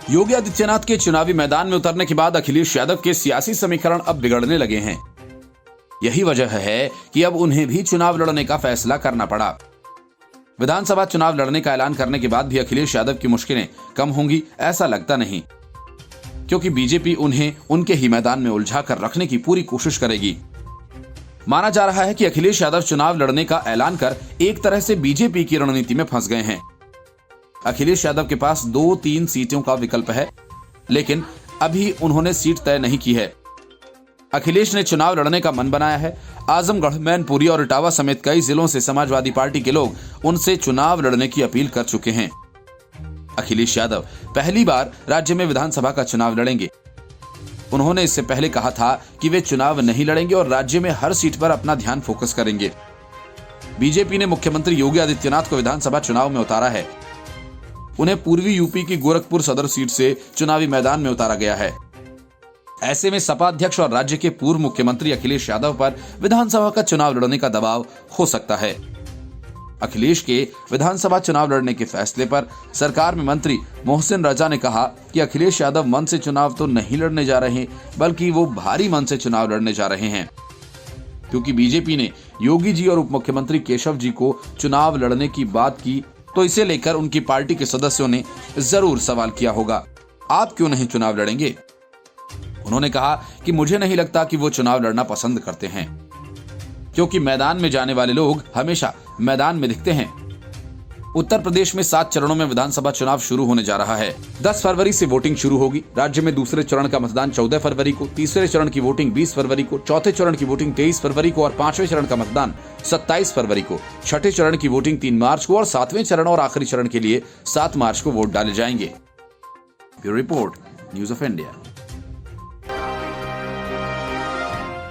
योगी आदित्यनाथ के चुनावी मैदान में उतरने के बाद अखिलेश यादव के सियासी समीकरण अब बिगड़ने लगे हैं। यही वजह है कि अब उन्हें भी चुनाव लड़ने का फैसला करना पड़ा। विधानसभा चुनाव लड़ने का ऐलान करने के बाद भी अखिलेश यादव की मुश्किलें कम होंगी ऐसा लगता नहीं, क्योंकि बीजेपी उन्हें उनके ही मैदान में उलझा कर रखने की पूरी कोशिश करेगी। माना जा रहा है कि अखिलेश यादव चुनाव लड़ने का ऐलान कर एक तरह से बीजेपी की रणनीति में फंस गए हैं। अखिलेश यादव के पास 2-3 सीटों का विकल्प है, लेकिन अभी उन्होंने सीट तय नहीं की है। अखिलेश ने चुनाव लड़ने का मन बनाया है। आजमगढ़, मैनपुरी और इटावा समेत कई जिलों से समाजवादी पार्टी के लोग उनसे चुनाव लड़ने की अपील कर चुके हैं। अखिलेश यादव पहली बार राज्य में विधानसभा का चुनाव लड़ेंगे। उन्होंने इससे पहले कहा था कि वे चुनाव नहीं लड़ेंगे और राज्य में हर सीट पर अपना ध्यान फोकस करेंगे। बीजेपी ने मुख्यमंत्री योगी आदित्यनाथ को विधानसभा चुनाव में उतारा है। उन्हें पूर्वी यूपी की गोरखपुर सदर सीट से चुनावी मैदान में उतारा गया है। ऐसे में सपा अध्यक्ष और राज्य के पूर्व मुख्यमंत्री अखिलेश यादव पर विधानसभा का चुनाव लड़ने का दबाव हो सकता है। अखिलेश के विधानसभा चुनाव लड़ने के फैसले पर सरकार में मंत्री मोहसिन रजा ने कहा कि अखिलेश यादव मन से चुनाव तो नहीं लड़ने जा रहे, बल्कि वो भारी मन से चुनाव लड़ने जा रहे हैं, क्योंकि बीजेपी ने योगी जी और उप मुख्यमंत्री केशव जी को चुनाव लड़ने की बात की, तो इसे लेकर उनकी पार्टी के सदस्यों ने जरूर सवाल किया होगा, आप क्यों नहीं चुनाव लड़ेंगे। उन्होंने कहा कि मुझे नहीं लगता कि वो चुनाव लड़ना पसंद करते हैं, क्योंकि मैदान में जाने वाले लोग हमेशा मैदान में दिखते हैं। उत्तर प्रदेश में 7 चरणों में विधानसभा चुनाव शुरू होने जा रहा है। 10 फरवरी से वोटिंग शुरू होगी। राज्य में दूसरे चरण का मतदान 14 फरवरी को, तीसरे चरण की वोटिंग 20 फरवरी को, चौथे चरण की वोटिंग 23 फरवरी को और 5वें चरण का मतदान 27 फरवरी को। छठे चरण की वोटिंग 3 मार्च को और 7वें चरण और आखिरी चरण के लिए 7 मार्च को वोट डाले जाएंगे। Bureau report, news of India.